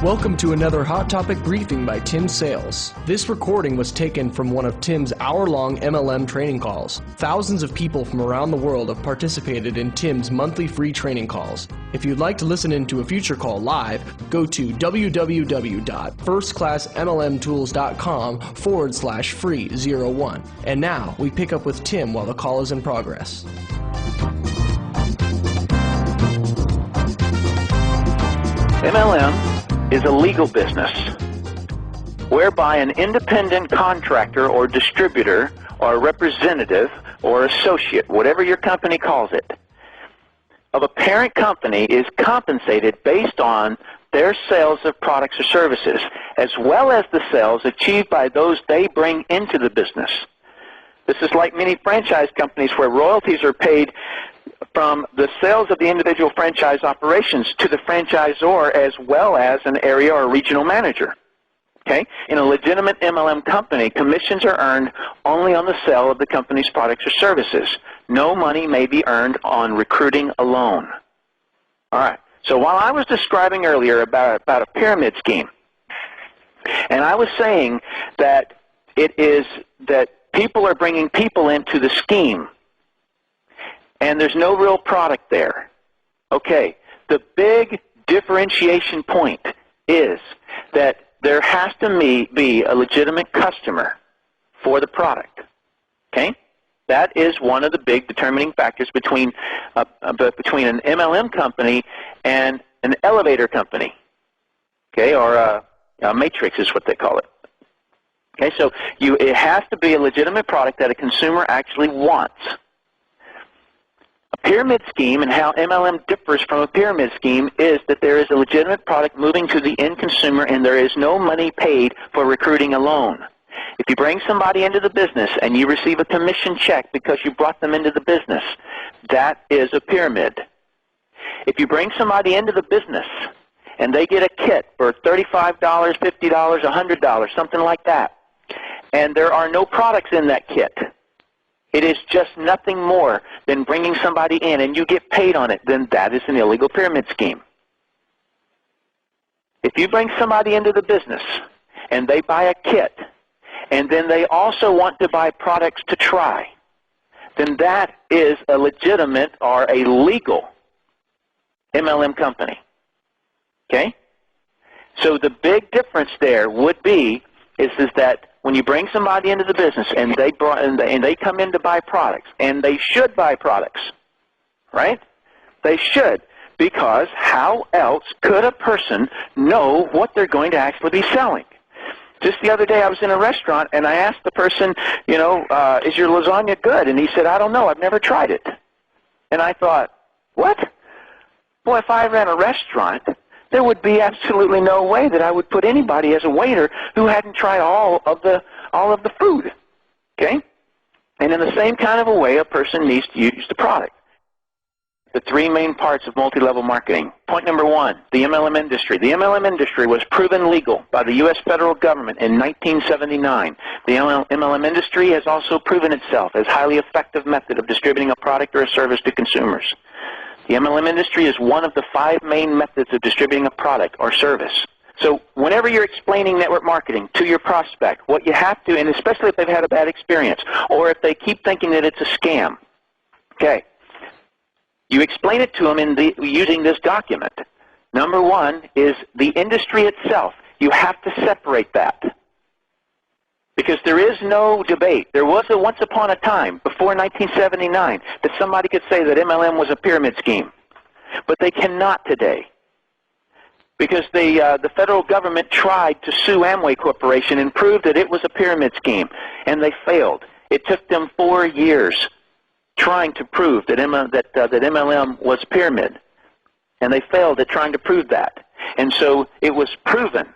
Welcome to another Hot Topic briefing by Tim Sales. This recording was taken from one of Tim's hour-long MLM training calls. Thousands of people from around the world have participated in Tim's monthly free training calls. If you'd like to listen in to a future call live, go to www.firstclassmlmtools.com/free01. And now, we pick up with Tim while the call is in progress. MLM is a legal business whereby an independent contractor or distributor or representative or associate, whatever your company calls it, of a parent company is compensated based on their sales of products or services, as well as the sales achieved by those they bring into the business. This is like many franchise companies where royalties are paid from the sales of the individual franchise operations to the franchisor as well as an area or regional manager. Okay? In a legitimate MLM company, commissions are earned only on the sale of the company's products or services. No money may be earned on recruiting alone. All right. So while I was describing earlier about a pyramid scheme, and I was saying that it is that people are bringing people into the scheme, and there's no real product there. Okay, the big differentiation point is that there has to be a legitimate customer for the product. Okay, that is one of the big determining factors between an MLM company and an elevator company. Okay, or a matrix is what they call it. Okay, so it has to be a legitimate product that a consumer actually wants. A pyramid scheme, and how MLM differs from a pyramid scheme, is that there is a legitimate product moving to the end consumer and there is no money paid for recruiting alone. If you bring somebody into the business and you receive a commission check because you brought them into the business, that is a pyramid. If you bring somebody into the business and they get a kit for $35, $50, $100, something like that, and there are no products in that kit, it is just nothing more than bringing somebody in and you get paid on it, then that is an illegal pyramid scheme. If you bring somebody into the business and they buy a kit and then they also want to buy products to try, then that is a legitimate or a legal MLM company. Okay? So the big difference there would be is that when you bring somebody into the business and they come in to buy products, and they should buy products, right? They should, because how else could a person know what they're going to actually be selling? Just the other day I was in a restaurant and I asked the person, is your lasagna good? And he said, I don't know, I've never tried it. And I thought, what? Boy, if I ran a restaurant, there would be absolutely no way that I would put anybody as a waiter who hadn't tried all of the food. Okay? And in the same kind of a way, a person needs to use the product. The three main parts of multi-level marketing. Point number one, the MLM industry. The MLM industry was proven legal by the U.S. federal government in 1979. The MLM industry has also proven itself as a highly effective method of distributing a product or a service to consumers. The MLM industry is one of the 5 main methods of distributing a product or service. So whenever you're explaining network marketing to your prospect, what you have to, and especially if they've had a bad experience, or if they keep thinking that it's a scam, okay, you explain it to them using this document. Number one is the industry itself. You have to separate that. Because there is no debate. There was once upon a time, before 1979, that somebody could say that MLM was a pyramid scheme. But they cannot today. Because the federal government tried to sue Amway Corporation and prove that it was a pyramid scheme, and they failed. It took them 4 years trying to prove that MLM was pyramid, and they failed at trying to prove that. And so it was proven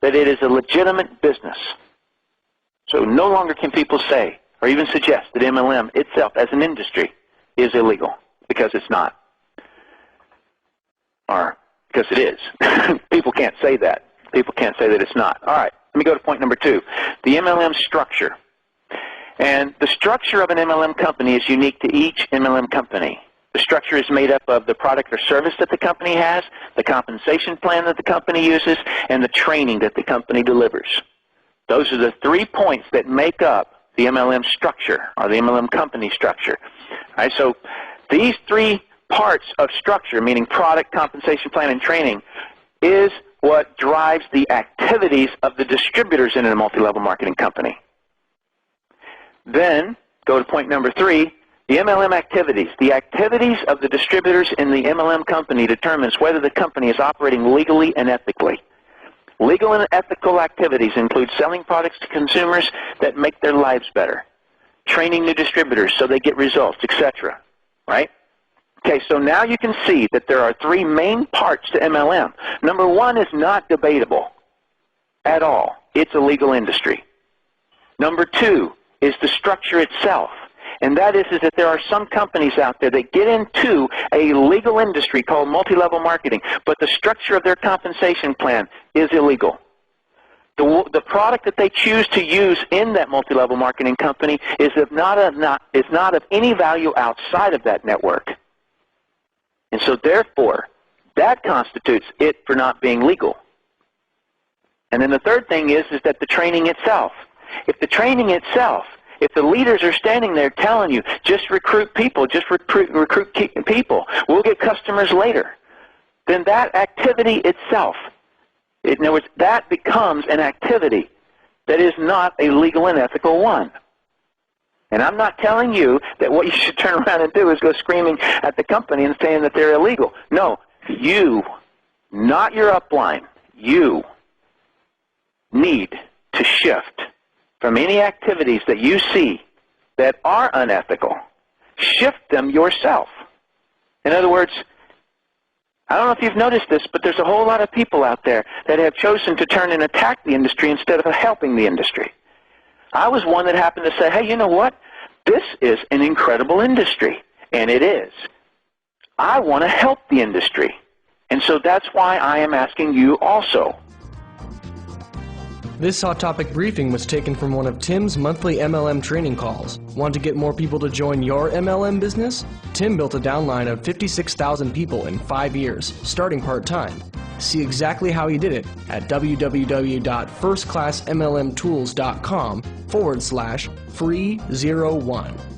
that it is a legitimate business. So no longer can people say or even suggest that MLM itself as an industry is illegal, because it's not. Or because it is. People can't say that. People can't say that it's not. All right, let me go to point number 2, the MLM structure. And the structure of an MLM company is unique to each MLM company. The structure is made up of the product or service that the company has, the compensation plan that the company uses, and the training that the company delivers. Those are the 3 points that make up the MLM structure, or the MLM company structure. All right, so these 3 parts of structure, meaning product, compensation plan, and training, is what drives the activities of the distributors in a multi-level marketing company. Then, go to point number 3, the MLM activities. The activities of the distributors in the MLM company determines whether the company is operating legally and ethically. Legal and ethical activities include selling products to consumers that make their lives better, training new distributors so they get results, etc. Right? Okay, so now you can see that there are 3 main parts to MLM. Number 1 is not debatable at all. It's a legal industry. Number 2 is the structure itself. And that is that there are some companies out there that get into a legal industry called multi-level marketing, but the structure of their compensation plan is illegal. The product that they choose to use in that multi-level marketing company is not of any value outside of that network. And so therefore, that constitutes it for not being legal. And then the third thing is that the training itself. If the training itself, if the leaders are standing there telling you, just recruit people, just recruit people, we'll get customers later, then that activity itself, in other words, that becomes an activity that is not a legal and ethical one. And I'm not telling you that what you should turn around and do is go screaming at the company and saying that they're illegal. No, you, not your upline, you need to shift from any activities that you see that are unethical. Shift them yourself. In other words, I don't know if you've noticed this, but there's a whole lot of people out there that have chosen to turn and attack the industry instead of helping the industry. I was one that happened to say, hey, you know what? This is an incredible industry, and it is. I want to help the industry, and so that's why I am asking you also. This Hot Topic briefing was taken from one of Tim's monthly MLM training calls. Want to get more people to join your MLM business? Tim built a downline of 56,000 people in 5 years, starting part-time. See exactly how he did it at www.firstclassmlmtools.com/free01.